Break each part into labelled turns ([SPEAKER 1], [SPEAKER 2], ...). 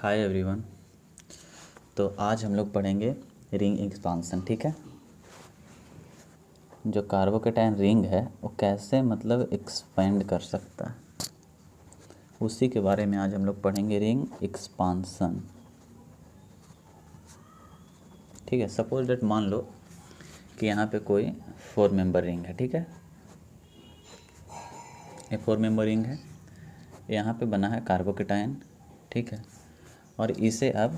[SPEAKER 1] Hi everyone. तो आज हम लोग पढ़ेंगे रिंग एक्सपांसन। ठीक है, जो कार्बोकेटाइन रिंग है वो कैसे एक्सपेंड कर सकता है, उसी के बारे में आज हम लोग पढ़ेंगे, रिंग एक्सपांसन। ठीक है, सपोज डेट मान लो कि यहाँ पे कोई 4 मेंबर रिंग है। ठीक है, ये 4 मेंबर रिंग है, यहाँ पे बना है कार्बोकेटाइन। ठीक है, और इसे अब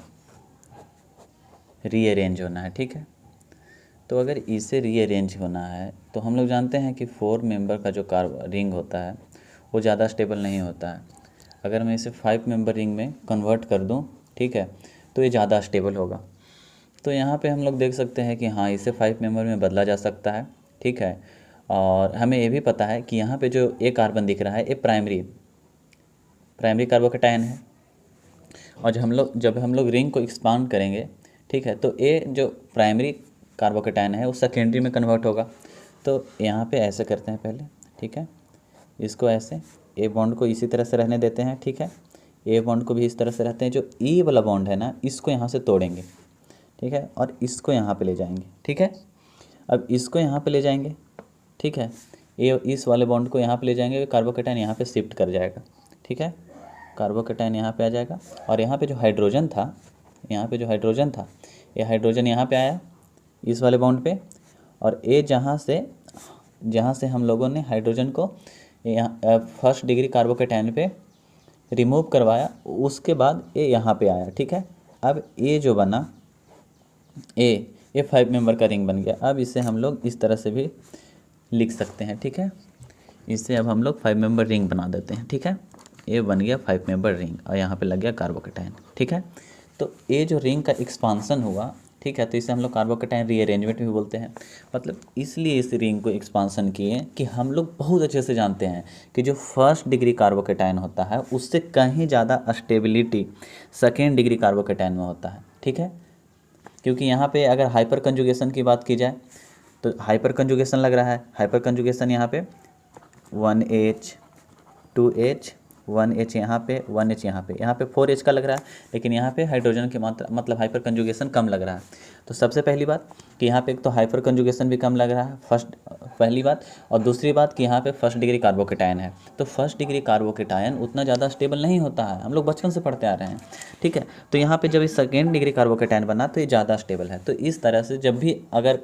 [SPEAKER 1] रीअरेंज होना है। ठीक है, तो अगर इसे रीअरेंज होना है तो हम लोग जानते हैं कि 4 मेंबर का जो रिंग होता है वो ज़्यादा स्टेबल नहीं होता है। अगर मैं इसे 5 मेंबर रिंग में कन्वर्ट कर दूं, ठीक है, तो ये ज़्यादा स्टेबल होगा। तो यहाँ पे हम लोग देख सकते हैं कि हाँ, इसे 5 मेंबर में बदला जा सकता है। ठीक है, और हमें ये भी पता है कि यहाँ पे जो ए कार्बन दिख रहा है ये प्राइमरी कार्बोकेटाइन है, और जब हम लोग रिंग को एक्सपांड करेंगे, ठीक है, तो ये जो प्राइमरी कार्बोकेटाइन है वो सेकेंडरी में कन्वर्ट होगा। तो यहाँ पे ऐसे करते हैं पहले। ठीक है, इसको ऐसे ए बॉन्ड को इसी तरह से रहने देते हैं। ठीक है, ए बॉन्ड को भी इस तरह से रहते हैं। जो ई वाला बॉन्ड है ना, इसको यहाँ से तोड़ेंगे। ठीक है, और इसको यहाँ पे ले जाएंगे। ठीक है, अब इसको यहाँ पे ले जाएंगे। ठीक है, ये इस वाले बॉन्ड को यहाँ पे ले जाएंगे, कार्बोकेटाइन यहाँ पे शिफ्ट कर जाएगा। ठीक है, कार्बोकेटाइन यहाँ पे आ जाएगा, और यहाँ पे जो हाइड्रोजन था, ये हाइड्रोजन यहाँ पे आया इस वाले बॉन्ड पे, और ये जहाँ से हम लोगों ने हाइड्रोजन को यहाँ फर्स्ट डिग्री कार्बोकेटाइन पे रिमूव करवाया, उसके बाद ये यहाँ पे आया। ठीक है, अब ये जो बना ये 5 मेंबर का रिंग बन गया। अब इसे हम लोग इस तरह से भी लिख सकते हैं। ठीक है, इससे अब हम लोग 5 मेंबर रिंग बना देते हैं। ठीक है, ये बन गया 5 मेंबर रिंग, और यहाँ पे लग गया कार्बोकेटाइन। ठीक है, तो ये जो रिंग का एक्सपांसन हुआ, ठीक है, तो इसे हम लोग कार्बोकेटाइन रीअरेंजमेंट भी बोलते हैं। इसलिए इस रिंग को एक्सपांसन किए कि हम लोग बहुत अच्छे से जानते हैं कि जो फर्स्ट डिग्री कार्बोकेटाइन होता है उससे कहीं ज़्यादा स्टेबिलिटी सेकेंड डिग्री कार्बोकेटाइन में होता है। ठीक है, क्योंकि यहाँ पे अगर हाइपर कंजुगेशन की बात की जाए तो हाइपर कंजुगेशन लग रहा है। हाइपर कंजुगेशन यहाँ पे 1H 2H 1H यहाँ पे 1H यहाँ पे 4H का लग रहा है, लेकिन यहाँ पे हाइड्रोजन की मात्रा हाइपर कंजुगेशन कम लग रहा है। तो सबसे पहली बात कि यहाँ पे एक तो हाइपर कंजुगेशन भी कम लग रहा है, पहली बात, और दूसरी बात कि यहाँ पे फर्स्ट डिग्री कार्बोकेटाइन है। तो फर्स्ट डिग्री कार्बोकेटाइन उतना ज़्यादा स्टेबल नहीं होता है, हम लोग बचपन से पढ़ते आ रहे हैं। ठीक है, तो यहाँ पे जब इस सेकेंड डिग्री कार्बोकेटाइन बना तो ये ज़्यादा स्टेबल है। तो इस तरह से जब भी अगर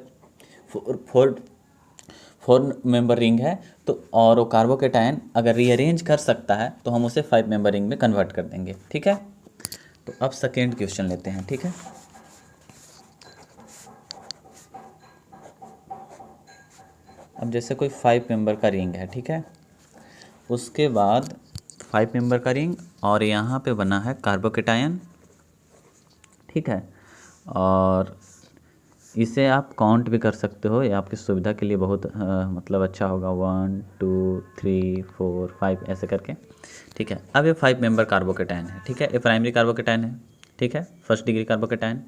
[SPEAKER 1] 4 मेंबर रिंग है तो और वो कार्बोकेटाइन अगर रीअरेंज कर सकता है तो हम उसे 5 मेंबर रिंग में कन्वर्ट कर देंगे। ठीक है, तो अब सेकेंड क्वेश्चन लेते हैं। ठीक है, अब जैसे कोई 5 मेंबर का रिंग है, ठीक है, उसके बाद 5 मेंबर का रिंग और यहाँ पे बना है कार्बोकेटाइन। ठीक है, और इसे आप काउंट भी कर सकते हो, ये आपकी सुविधा के लिए बहुत अच्छा होगा। 1 2 3 4 5 ऐसे करके। ठीक है, अब ये 5 मेंबर कार्बोकेटाइन है। ठीक है, ये प्राइमरी कार्बोकेटाइन है। ठीक है, फर्स्ट डिग्री कार्बोकेटाइन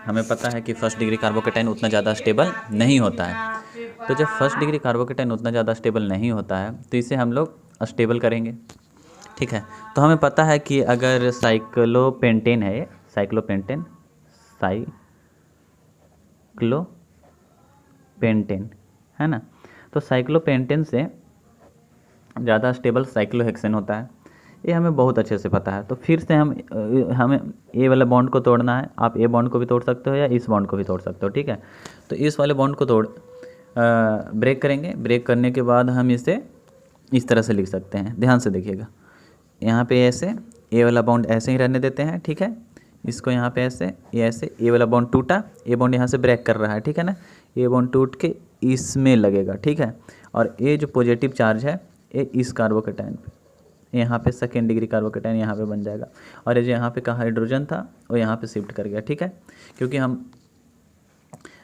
[SPEAKER 1] हमें पता है कि फर्स्ट डिग्री कार्बोकेटाइन उतना ज़्यादा स्टेबल नहीं होता है। तो जब फर्स्ट डिग्री कार्बोकेटाइन उतना ज़्यादा स्टेबल नहीं होता है तो इसे हम लोग स्टेबल करेंगे। ठीक है, तो हमें पता है कि अगर साइक्लोपेंटेन है, साइक्लोपेंटेन है ना, तो साइक्लोपेंटेन से ज़्यादा स्टेबल साइक्लोहेक्सेन होता है, ये हमें बहुत अच्छे से पता है। तो फिर से हमें ए वाला बॉन्ड को तोड़ना है। आप ए बॉन्ड को भी तोड़ सकते हो या इस बॉन्ड को भी तोड़ सकते हो। ठीक है, तो इस वाले बॉन्ड को ब्रेक करेंगे। ब्रेक करने के बाद हम इसे इस तरह से लिख सकते हैं, ध्यान से देखिएगा। यहाँ पे ऐसे ए वाला बॉन्ड ऐसे ही रहने देते हैं। ठीक है, इसको यहाँ पे ऐसे, ये ऐसे, ए वाला बॉन्ड टूटा, ए बॉन्ड यहाँ से ब्रेक कर रहा है। ठीक है ना, ये बॉन्ड टूट के इसमें लगेगा। ठीक है, और ये जो पॉजिटिव चार्ज है ये इस कार्बोकेटाइन पे, यहाँ पे सेकेंड डिग्री कार्बोकेटाइन यहाँ पे बन जाएगा, और ये जो यहाँ पे का हाइड्रोजन था वो यहाँ पे शिफ्ट कर गया। ठीक है, क्योंकि हम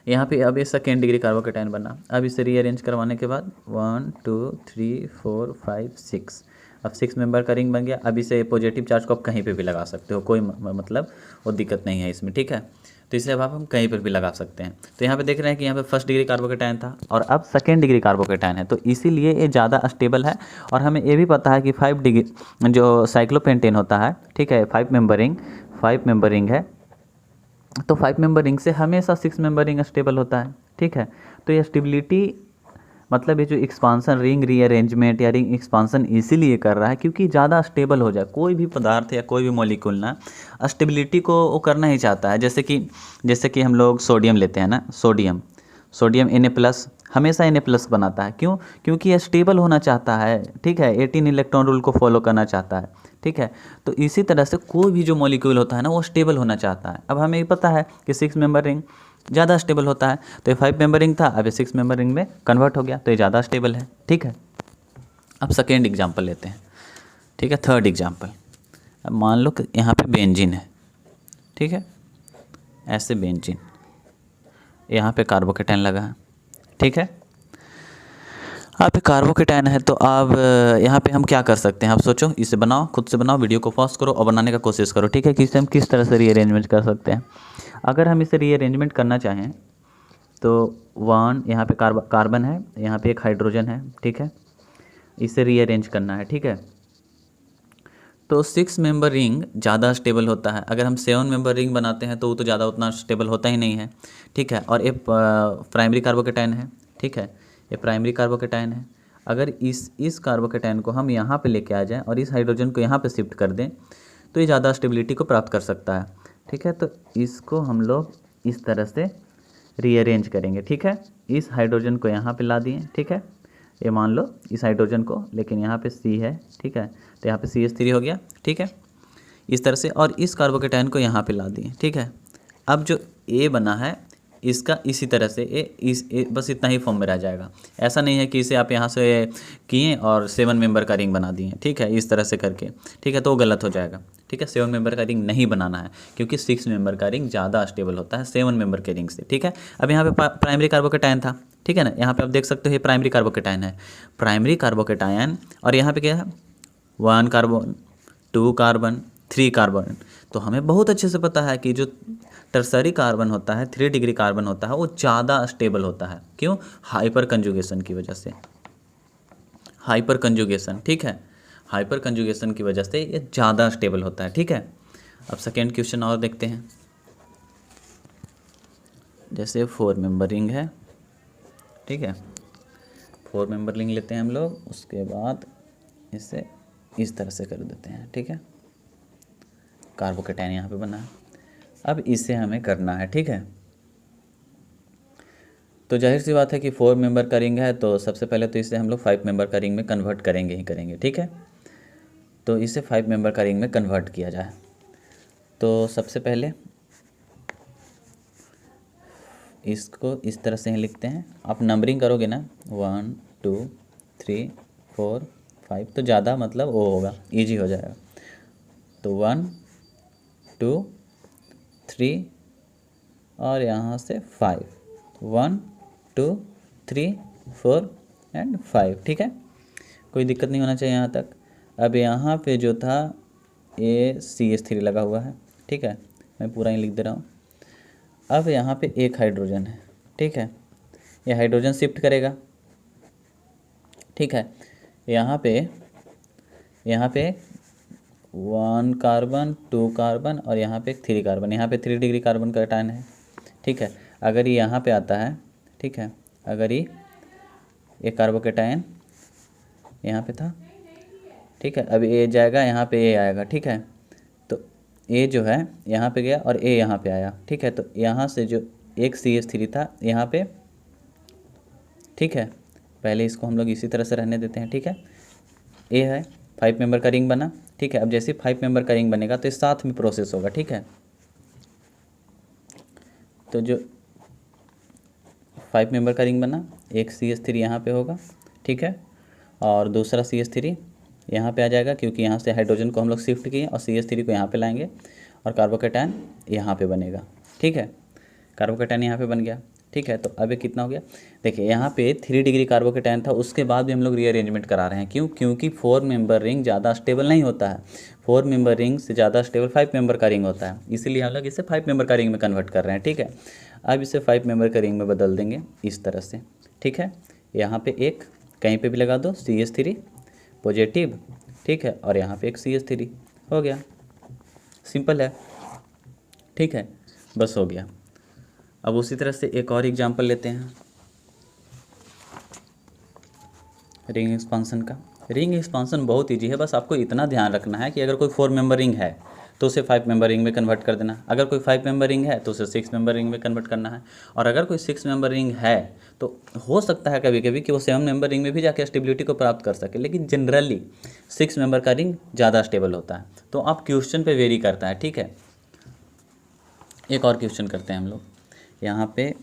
[SPEAKER 1] यहाँ पे अब ये सेकेंड डिग्री कार्बोकेटाइन बना। अब इसे रीअरेंज करवाने के बाद 1 2 3 4 5 6, अब 6 मेंबर का रिंग बन गया। अब इसे पॉजिटिव चार्ज को आप कहीं पे भी लगा सकते हो, कोई वो दिक्कत नहीं है इसमें। ठीक है, तो इसे अब हम कहीं पर भी लगा सकते हैं। तो यहाँ पे देख रहे हैं कि यहाँ पे फर्स्ट डिग्री कार्बोकेटायन था और अब सेकेंड डिग्री कार्बोकेटायन है, तो इसीलिए ये ज़्यादा स्टेबल है। और हमें ये भी पता है कि 5 डिग्री जो साइक्लोपेंटेन होता है, ठीक है, 5 मेंबर रिंग है, तो 5 मेंबर रिंग से हमेशा 6 मेंबर रिंग स्टेबल होता है, ठीक है। तो ये स्टेबिलिटी मतलब ये जो एक्सपांसन रिंग रीअरेंजमेंट या रिंग एक्सपांसन इसीलिए कर रहा है क्योंकि ज़्यादा स्टेबल हो जाए। कोई भी पदार्थ या कोई भी मॉलिक्यूल ना स्टेबिलिटी को वो करना ही चाहता है। जैसे कि हम लोग सोडियम लेते हैं ना, सोडियम Na+ हमेशा Na+ बनाता है, क्यों? क्योंकि ये स्टेबल होना चाहता है, ठीक है, 18 इलेक्ट्रॉन रूल को फॉलो करना चाहता है, ठीक है। तो इसी तरह से कोई भी जो मॉलिक्यूल होता है ना वो स्टेबल होना चाहता है। अब हमें पता है कि 6 मेंबर रिंग ज़्यादा स्टेबल होता है, तो ये 5 मेंबर रिंग था, अब ये 6 मेंबर रिंग में कन्वर्ट हो गया, तो ये ज़्यादा स्टेबल है, ठीक है। अब सेकेंड एग्जाम्पल लेते हैं, ठीक है, थर्ड एग्जाम्पल। अब मान लो कि यहाँ पे बेंजीन है, ठीक है, ऐसे बेंजीन, यहाँ पे कार्बोकेटायन लगा है, ठीक है। यहाँ पे कार्बोकेटायन है, तो अब यहाँ पे हम क्या कर सकते हैं? आप सोचो, इसे बनाओ, खुद से बनाओ, वीडियो को पॉज करो और बनाने का कोशिश करो, ठीक है, कि इसे हम किस तरह से रीअरेंजमेंट कर सकते हैं। अगर हम इसे रीअरेंजमेंट करना चाहें तो यहाँ पे कार्बन है, यहाँ पे एक हाइड्रोजन है, ठीक है, इसे रीअरेंज करना है, ठीक है। तो 6 मेंबर रिंग ज़्यादा स्टेबल होता है। अगर हम 7 मेंबर रिंग बनाते हैं तो वो तो ज़्यादा उतना स्टेबल होता ही नहीं है, ठीक है। और ये प्राइमरी कार्बोकेटायन है, ठीक है, ये प्राइमरी कार्बोकेटायन है। अगर इस कार्बोकेटायन को हम यहाँ पे लेके आ जाएं और इस हाइड्रोजन को यहाँ पे शिफ्ट कर दें तो ये ज़्यादा स्टेबिलिटी को प्राप्त कर सकता है, ठीक है। तो इसको हम लोग इस तरह से रीअरेंज करेंगे, ठीक है। इस हाइड्रोजन को यहाँ पे ला दिए, ठीक है, ये मान लो इस हाइड्रोजन को, लेकिन यहाँ पे C है, ठीक है, तो यहाँ पे CH3 हो गया, ठीक है, इस तरह से। और इस कार्बोकेटायन को यहाँ पे ला दिए, ठीक है। अब जो A बना है इसका इसी तरह से बस इतना ही फॉर्म में रह जाएगा। ऐसा नहीं है कि इसे आप यहाँ से किए और 7 मेंबर का रिंग बना दिए, ठीक है, इस तरह से करके, ठीक है, तो वो गलत हो जाएगा, ठीक है। 7 मेंबर का रिंग नहीं बनाना है क्योंकि 6 मेंबर का रिंग ज़्यादा स्टेबल होता है 7 मेंबर के रिंग से, ठीक है। अब यहाँ पे प्राइमरी कार्बोकेटायन था, ठीक है ना, यहाँ पे आप देख सकते हो ये प्राइमरी कार्बोकेटायन है, प्राइमरी कार्बोकेटायन। और यहाँ पे क्या है? 1 कार्बन, 2 कार्बन, 3 कार्बन। तो हमें बहुत अच्छे से पता है कि जो टर्सरी कार्बन होता है, 3 डिग्री कार्बन होता है, वो ज़्यादा स्टेबल होता है। क्यों? हाइपर कंजुगेशन की वजह से, हाइपर कंजुगेशन, ठीक है, हाइपर कंजुगेशन की वजह से ये ज़्यादा स्टेबल होता है, ठीक है। अब सेकेंड क्वेश्चन और देखते हैं। जैसे 4 मेंबर रिंग है, ठीक है, 4 मेंबर रिंग लेते हैं हम लोग, उसके बाद इसे इस तरह से कर देते हैं, ठीक है, कार्बोकेटायन यहाँ पे बना है। अब इसे हमें करना है, ठीक है। तो जाहिर सी बात है कि 4 मेंबर का रिंग है, तो सबसे पहले तो इसे हम लोग 5 मेंबर का रिंग में कन्वर्ट करेंगे ही करेंगे, ठीक है। तो इसे 5 मेंबर का रिंग में कन्वर्ट किया जाए तो सबसे पहले इसको इस तरह से ही लिखते हैं। आप नंबरिंग करोगे ना, 1 2 3 4 5, तो ज़्यादा मतलब वो होगा, ईजी हो जाएगा। तो 1 2 3 और यहाँ से 5, 1 2 3 4 एंड 5, ठीक है, कोई दिक्कत नहीं होना चाहिए यहाँ तक। अब यहाँ पे जो था CH3 लगा हुआ है, ठीक है, मैं पूरा ही लिख दे रहा हूँ। अब यहाँ पे एक हाइड्रोजन है, ठीक है, ये हाइड्रोजन शिफ्ट करेगा, ठीक है। यहाँ पे 1 कार्बन, 2 कार्बन और यहाँ पे 3 कार्बन, यहाँ पे 3 डिग्री कार्बन का कैटायन है, ठीक है। अगर ये यहाँ पे आता है, ठीक है, अगर ये कार्बोकेटायन यहाँ पे था, ठीक है, अब ये जाएगा यहाँ पे, ये आएगा, ठीक है। तो ए जो है यहाँ पे गया और ए यहाँ पे आया, ठीक है। तो यहाँ से जो एक CH3 था यहाँ पे, ठीक है, पहले इसको हम लोग इसी तरह से रहने देते हैं, ठीक है। ए है, 5 मेंबर का रिंग बना, ठीक है। अब जैसे 5 मेंबर का रिंग बनेगा तो इस साथ में प्रोसेस होगा, ठीक है। तो जो 5 मेंबर का रिंग बना, एक CH3 यहाँ पे होगा, ठीक है, और दूसरा CH3 यहाँ पे आ जाएगा क्योंकि यहाँ से हाइड्रोजन को हम लोग शिफ्ट किए और CH3 को यहाँ पे लाएंगे और कार्बोकेटायन यहाँ पे बनेगा, ठीक है, कार्बोकेटायन यहाँ पे बन गया। ठीक है। तो अब ये कितना हो गया, देखिए यहाँ पे 3 डिग्री कार्बोकेटाइन था, उसके बाद भी हम लोग रीअरेंजमेंट करा रहे हैं। क्यों? क्योंकि 4 मेंबर रिंग ज़्यादा स्टेबल नहीं होता है, 4 मेंबर रिंग से ज़्यादा स्टेबल 5 मेंबर का रिंग होता है, इसीलिए हम लोग इसे 5 मेंबर का रिंग में कन्वर्ट कर रहे हैं। ठीक है, अब इसे 5 मेंबर का रिंग में बदल देंगे इस तरह से। ठीक है, यहाँ पे एक कहीं पे भी लगा दो CH3 पॉजिटिव, ठीक है, और यहाँ पे एक CH3 हो गया, सिंपल है। ठीक है, बस हो गया। अब उसी तरह से एक और एग्जांपल लेते हैं रिंग एक्सपांसन का। रिंग एक्सपांसन बहुत ईजी है, बस आपको इतना ध्यान रखना है कि अगर कोई 4 मेंबर रिंग है तो उसे 5 मेंबर रिंग में कन्वर्ट कर देना, अगर कोई 5 मेंबर रिंग है तो उसे 6 मेंबर रिंग में कन्वर्ट करना है, और अगर कोई 6 मेंबर रिंग है तो हो सकता है कभी कभी कि वो 7 मेंबर रिंग में भी जाके स्टेबिलिटी को प्राप्त कर सके, लेकिन जनरली 6 मेंबर का रिंग ज़्यादा स्टेबल होता है। तो आप क्वेश्चन पे वेरी करता है। ठीक है, एक और क्वेश्चन करते हैं हम लोग। यहाँ पे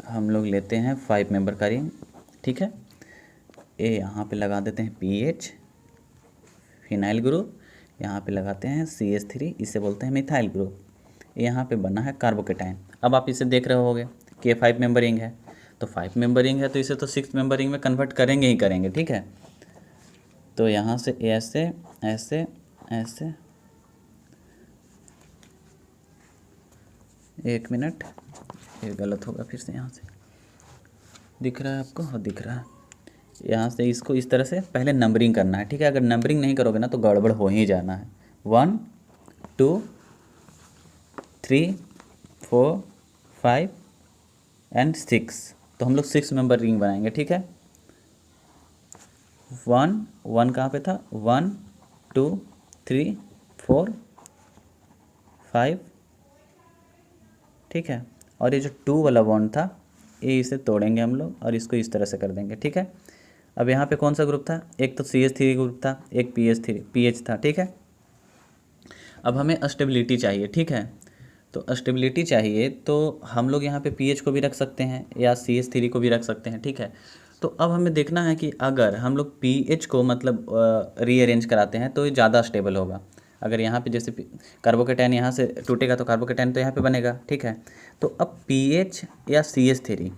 [SPEAKER 1] हम लोग लेते हैं 5 मेंबर का रिंग, ठीक है, ए यहाँ पे लगा देते हैं PH फिनाइल ग्रुप, यहाँ पे लगाते हैं CH3, इसे बोलते हैं मिथाइल ग्रुप, यहाँ पे बना है कार्बोकेटाइन। अब आप इसे देख रहे होगे कि 5 मेंबर रिंग है, तो 5 मेंबर रिंग है तो इसे तो 6 मेंबर रिंग में कन्वर्ट करेंगे ही करेंगे। ठीक है, तो यहाँ से ऐसे ऐसे ऐसे, एक मिनट, ये गलत होगा, फिर से यहाँ से दिख रहा है आपको? हाँ दिख रहा है। यहाँ से इसको इस तरह से पहले नंबरिंग करना है। ठीक है, अगर नंबरिंग नहीं करोगे ना तो गड़बड़ हो ही जाना है। 1 2 3 4 5 एंड 6, तो हम लोग 6 मेंबर रिंग बनाएंगे। ठीक है, 1 कहाँ पे था, 1 2 3 4 5, ठीक है, और ये जो 2 वाला बॉन्ड था ये इसे तोड़ेंगे हम लोग और इसको इस तरह से कर देंगे। ठीक है, अब यहाँ पे कौन सा ग्रुप था, एक तो CH3 ग्रुप था, एक PH था। ठीक है, अब हमें स्टेबिलिटी चाहिए। ठीक है, तो स्टेबिलिटी चाहिए तो हम लोग यहाँ पे PH को भी रख सकते हैं या CH3 को भी रख सकते हैं। ठीक है, तो अब हमें देखना है कि अगर हम लोग PH को मतलब रीअरेंज कराते हैं तो ये ज़्यादा स्टेबल होगा। अगर यहाँ पे जैसे कार्बोकेटाइन यहाँ से टूटेगा तो कार्बोकेटाइन तो यहाँ पे बनेगा। ठीक है, तो अब PH या CH3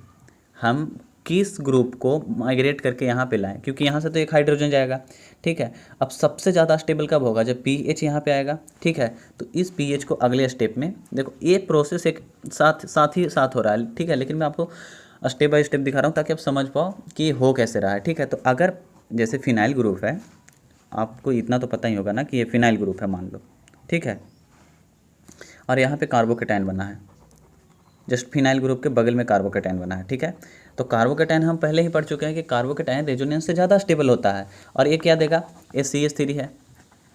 [SPEAKER 1] हम किस ग्रुप को माइग्रेट करके यहाँ पे लाएं, क्योंकि यहाँ से तो एक हाइड्रोजन जाएगा। ठीक है, अब सबसे ज़्यादा स्टेबल कब होगा, जब PH यहाँ पे आएगा। ठीक है, तो इस PH को अगले स्टेप में देखो, ये प्रोसेस एक साथ हो रहा है। ठीक है, लेकिन मैं आपको स्टेप बाय स्टेप दिखा रहा हूँ ताकि आप समझ पाओ कि ये हो कैसे रहा है। ठीक है, तो अगर जैसे फिनाइल ग्रुप है, आपको इतना तो पता ही होगा ना कि ये फिनाइल ग्रुप है मान लो। ठीक है, और यहाँ पे कार्बोकेटाइन बना है, जस्ट फिनाइल ग्रुप के बगल में कार्बोकेटाइन बना है। ठीक है, तो कार्बोकेटाइन हम पहले ही पढ़ चुके हैं कि कार्बोकेटाइन रेजोनेंस से ज़्यादा स्टेबल होता है, और ये क्या देगा, ये CH3 है।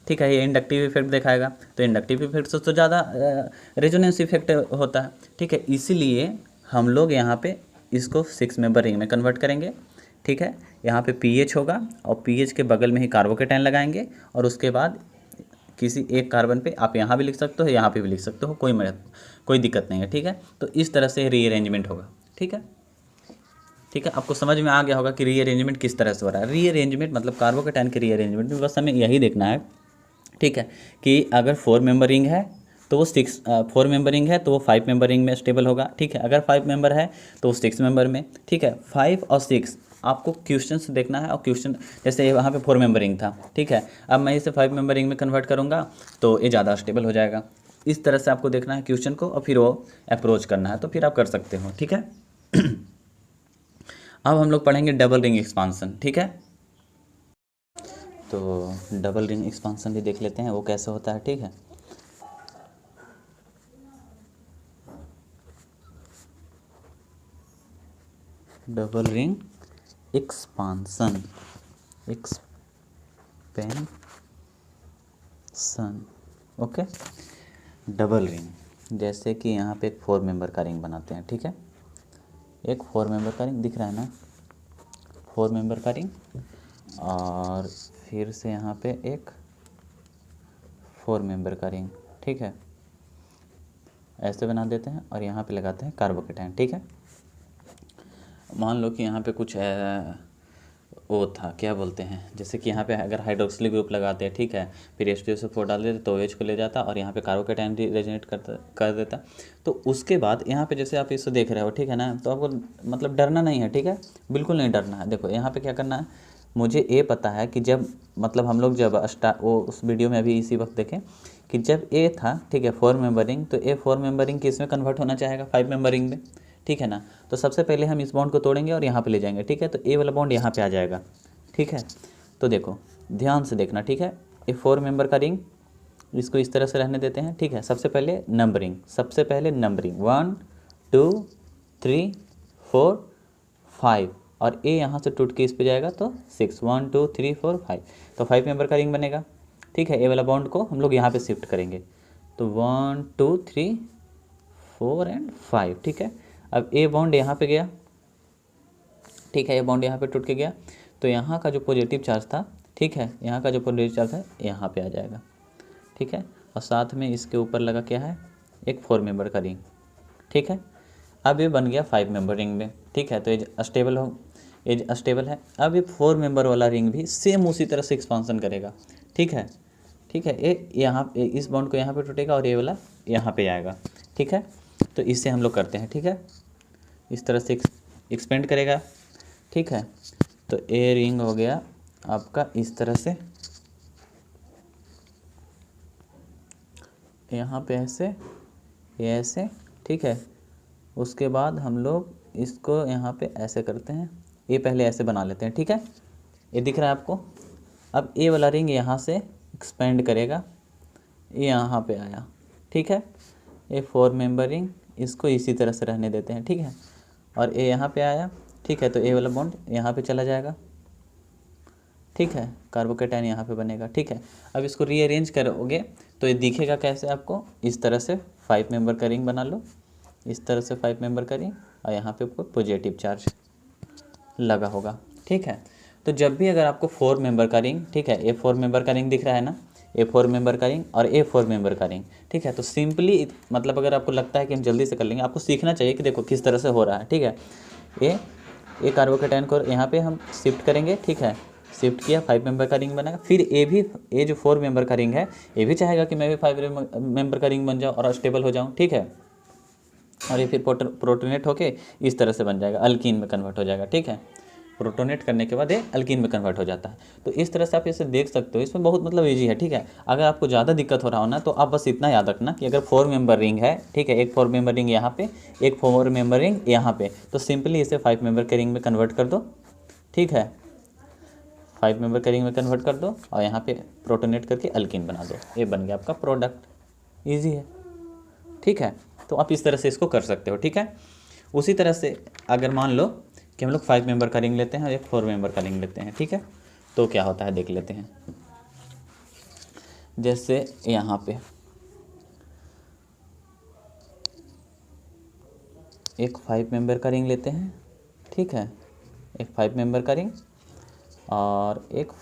[SPEAKER 1] ठीक है, ये इंडक्टिव इफेक्ट दिखाएगा, तो इंडक्टिव इफेक्ट से तो ज़्यादा रेजोनेंस इफेक्ट होता है। ठीक है, इसीलिए हम लोग यहाँ पे इसको 6 मेंबर रिंग में कन्वर्ट करेंगे। ठीक है, यहाँ पे PH होगा और PH के बगल में ही कार्बोकेटाइन लगाएंगे, और उसके बाद किसी एक कार्बन पे आप यहाँ भी लिख सकते हो, यहाँ पे भी लिख सकते हो, कोई दिक्कत नहीं है। ठीक है, तो इस तरह से रीअरेंजमेंट होगा। ठीक है, ठीक है, आपको समझ में आ गया होगा कि रीअरेंजमेंट किस तरह से हो रहा है। रीअरेंजमेंट मतलब कार्बोकेटाइन के रीअरेंजमेंट में बस हमें यही देखना है, ठीक है, कि अगर 4 मेंबर रिंग है तो वो 4 मेंबर रिंग है तो वो 5 मेंबर रिंग में स्टेबल होगा। ठीक है, अगर 5 मेंबर है तो वो 6 मेंबर में। ठीक है, 5 और 6 आपको क्वेश्चन से देखना है, और क्वेश्चन जैसे वहाँ पे 4 मेंबर रिंग था। ठीक है, अब मैं इसे 5 मेंबर रिंग में कन्वर्ट करूँगा तो ये ज़्यादा स्टेबल हो जाएगा। इस तरह से आपको देखना है क्वेश्चन को, और फिर वो अप्रोच करना है, तो फिर आप कर सकते हो। ठीक है, अब हम लोग पढ़ेंगे डबल रिंग एक्सपांसन। ठीक है, तो डबल रिंग एक्सपांसन भी देख लेते हैं वो कैसे होता है। ठीक है, double ring expansion, okay. Double ring, जैसे कि यहाँ पे एक 4 मेंबर का रिंग बनाते हैं। ठीक है, एक 4 मेंबर का रिंग दिख रहा है ना, 4 मेंबर का रिंग, और फिर से यहाँ पे एक 4 मेंबर का रिंग। ठीक है, ऐसे बना देते हैं और यहाँ पे लगाते हैं कार्बोकेटाइन। ठीक है, मान लो कि यहाँ पे कुछ ओ था, क्या बोलते हैं, जैसे कि यहाँ पे अगर हाइड्रोक्सिल ग्रुप लगाते हैं, ठीक है, फिर H2SO4 डाल देते तो OH को ले जाता और यहाँ पे कार्बोकैटायन रेजोनेट कर देता। तो उसके बाद यहाँ पे जैसे आप इसको देख रहे हो, ठीक है ना, तो आपको मतलब डरना नहीं है, ठीक है, बिल्कुल नहीं डरना है। देखो यहाँ पे क्या करना है, मुझे ये पता है कि जब मतलब हम लोग जब वो उस वीडियो में अभी इसी वक्त देखें कि जब ए था, ठीक है, 4 मेंबर रिंग, तो ए 4 मेंबर रिंग किस में कन्वर्ट होना चाहेगा, 5 मेंबर रिंग में, ठीक है ना। तो सबसे पहले हम इस बॉन्ड को तोड़ेंगे और यहाँ पे ले जाएंगे, ठीक है, तो ए वाला बॉन्ड यहाँ पे आ जाएगा, ठीक है। तो देखो ध्यान से देखना, ठीक है, ये 4 मेंबर का रिंग, इसको इस तरह से रहने देते हैं, ठीक है। सबसे पहले नंबरिंग, 1 2 3 4 5 और ए यहाँ से टूट के इस पे जाएगा तो 6 1 2 3 4 5, तो 5 मेंबर का रिंग बनेगा, ठीक है। ए वाला बॉन्ड को हम लोग यहाँ पे शिफ्ट करेंगे, तो 1 2 3 4 एंड 5, ठीक है। अब ए बॉन्ड यहाँ पे गया, ठीक है, ये बॉन्ड यहाँ पे टूट के गया, तो यहाँ का जो पॉजिटिव चार्ज था, ठीक है, यहाँ का जो पॉजिटिव चार्ज है यहाँ पे आ जाएगा, ठीक है। और साथ में इसके ऊपर लगा क्या है, एक 4 मेंबर का रिंग, ठीक है। अब ये बन गया 5 मेंबर रिंग में, ठीक है, तो एज अस्टेबल है। अब ये 4 मेंबर वाला रिंग भी सेम उसी तरह से एक्सपांसन करेगा, ठीक है, ठीक है। ये यहाँ इस बॉन्ड को यहाँ पे टूटेगा और ये वाला यहाँ पे आएगा, ठीक है। तो इससे हम लोग करते हैं, ठीक है, इस तरह से एक्सपेंड करेगा, ठीक है। तो ए रिंग हो गया आपका इस तरह से, यहाँ पे ऐसे, ये ऐसे, ठीक है। उसके बाद हम लोग इसको यहाँ पे ऐसे करते हैं, ये पहले ऐसे बना लेते हैं, ठीक है, ये दिख रहा है आपको। अब ए वाला रिंग यहाँ से एक्सपेंड करेगा, ये यहाँ पे आया, ठीक है, ये 4 मेंबर रिंग, इसको इसी तरह से रहने देते हैं, ठीक है। और ए यहाँ पे आया, ठीक है, तो ए वाला बॉन्ड यहाँ पे चला जाएगा, ठीक है, कार्बोकैटायन यहाँ पे बनेगा, ठीक है। अब इसको रीअरेंज करोगे तो ये दिखेगा कैसे आपको, इस तरह से 5 मेंबर का रिंग बना लो, इस तरह से 5 मेंबर का रिंग, और यहाँ पे आपको पॉजिटिव चार्ज लगा होगा, ठीक है। तो जब भी अगर आपको 4 मेंबर का रिंग, ठीक है, ए 4 मेंबर का रिंग दिख रहा है ना, ए 4 मेंबर का रिंग और ए 4 मेंबर का रिंग, ठीक है, तो सिंपली मतलब अगर आपको लगता है कि हम जल्दी से कर लेंगे, आपको सीखना चाहिए कि देखो किस तरह से हो रहा है, ठीक है। ए कार्बोकैटायन को यहाँ पे हम शिफ्ट करेंगे, ठीक है, शिफ्ट किया, 5 मेंबर का रिंग बनेगा। फिर ए जो 4 मेंबर का रिंग है, ये भी चाहेगा कि मैं भी 5 मेंबर का रिंग बन जाऊँ और स्टेबल हो जाऊँ, ठीक है। और ये फिर प्रोटोनेट होके इस तरह से बन जाएगा, अल्कीन में कन्वर्ट हो जाएगा, ठीक है। प्रोटोनेट करने के बाद ये अल्कीन में कन्वर्ट हो जाता है। तो इस तरह से आप इसे देख सकते हो, इसमें बहुत मतलब ईजी है, ठीक है। अगर आपको ज़्यादा दिक्कत हो रहा हो ना, तो आप बस इतना याद रखना कि अगर 4 मेंबर रिंग है, ठीक है, एक 4 मेंबर रिंग यहाँ पे, एक 4 मेंबर रिंग यहाँ पे, तो सिंपली इसे 5 मेंबर के रिंग में कन्वर्ट कर दो, ठीक है, 5 मेंबर के रिंग में कन्वर्ट कर दो और यहाँ पे प्रोटोनेट करके अल्कीन बना दो, ये बन गया आपका प्रोडक्ट, ईजी है, ठीक है। तो आप इस तरह से इसको कर सकते हो, ठीक है। उसी तरह से अगर मान लो कि हम लोग 5 मेंबर का रिंग लेते हैं और एक 4 मेंबर का रिंग लेते हैं, ठीक है, तो क्या होता है देख लेते हैं। जैसे यहाँ पे एक 5 मेंबर का रिंग लेते हैं, ठीक है, एक 5 मेंबर का रिंग और एक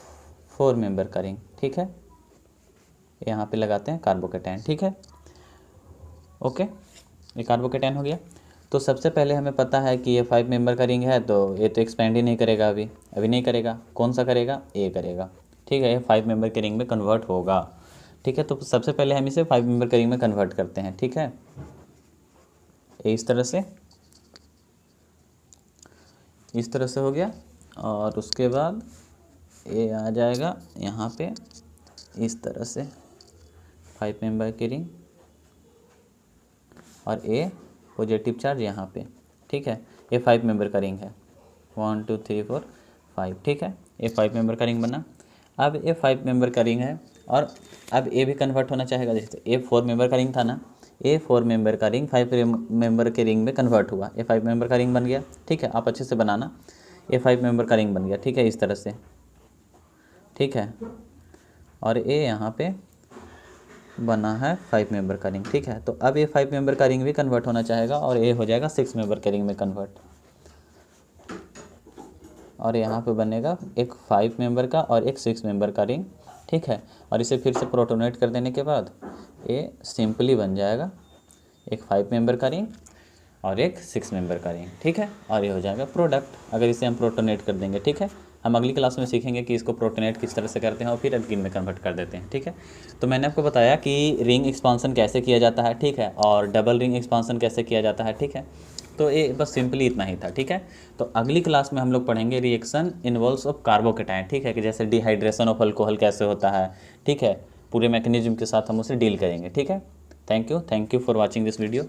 [SPEAKER 1] 4 मेंबर का रिंग, ठीक है, यहाँ पे लगाते हैं कार्बोकैटायन, ठीक है, ओके, ये कार्बोकैटायन हो गया। तो सबसे पहले हमें पता है कि ये 5 मेंबर का रिंग है, तो ये तो एक्सपेंड ही नहीं करेगा, अभी नहीं करेगा, कौन सा करेगा, ये करेगा, ठीक है, ये 5 मेंबर के रिंग में कन्वर्ट होगा, ठीक है। तो सबसे पहले हम इसे 5 मेंबर के रिंग में कन्वर्ट करते हैं, ठीक है, इस तरह से हो गया। और उसके बाद ये आ जाएगा यहाँ पे इस तरह से 5 मेंबर की रिंग और ए पॉजिटिव चार्ज यहाँ पे, ठीक है, ये 5 मेंबर का रिंग है, 1 2 3 4 5, ठीक है, ये 5 मेंबर का रिंग बना। अब ये 5 मेंबर का रिंग है और अब ए भी कन्वर्ट होना चाहेगा, जैसे ए 4 मेंबर का रिंग था ना, ए 4 मेंबर का रिंग 5 मेंबर के रिंग में कन्वर्ट हुआ, ये 5 मेंबर का रिंग बन गया, ठीक है, आप अच्छे से बनाना, ये 5 मेंबर का रिंग बन गया, ठीक है, इस तरह से, ठीक है। और ए यहाँ पे बना है 5 मेंबर का रिंग, ठीक है। तो अब ये 5 मेंबर का रिंग भी कन्वर्ट होना चाहेगा और ये हो जाएगा 6 मेंबर के रिंग में कन्वर्ट, और यहाँ पे बनेगा एक 5 मेंबर का और एक 6 मेंबर का रिंग, ठीक है। और इसे फिर से प्रोटोनेट कर देने के बाद ये सिंपली बन जाएगा एक 5 मेंबर का रिंग और एक 6 मेंबर का रिंग, ठीक है, और ये हो जाएगा प्रोडक्ट, अगर इसे हम प्रोटोनेट कर देंगे, ठीक है। हम अगली क्लास में सीखेंगे कि इसको प्रोटोनेट किस तरह से करते हैं और फिर एल्कीन में कन्वर्ट कर देते हैं, ठीक है। तो मैंने आपको बताया कि रिंग एक्सपांसन कैसे किया जाता है, ठीक है, और डबल रिंग एक्सपांसन कैसे किया जाता है, ठीक है। तो ये बस सिंपली इतना ही था, ठीक है। तो अगली क्लास में हम लोग पढ़ेंगे रिएक्शन इन्वॉल्व्स ऑफ कार्बोकेटायन, ठीक है, कि जैसे डिहाइड्रेशन ऑफ अल्कोहल कैसे होता है, ठीक है, पूरे मैकेनिज्म के साथ हम उसे डील करेंगे, ठीक है। Thank you for watching this video.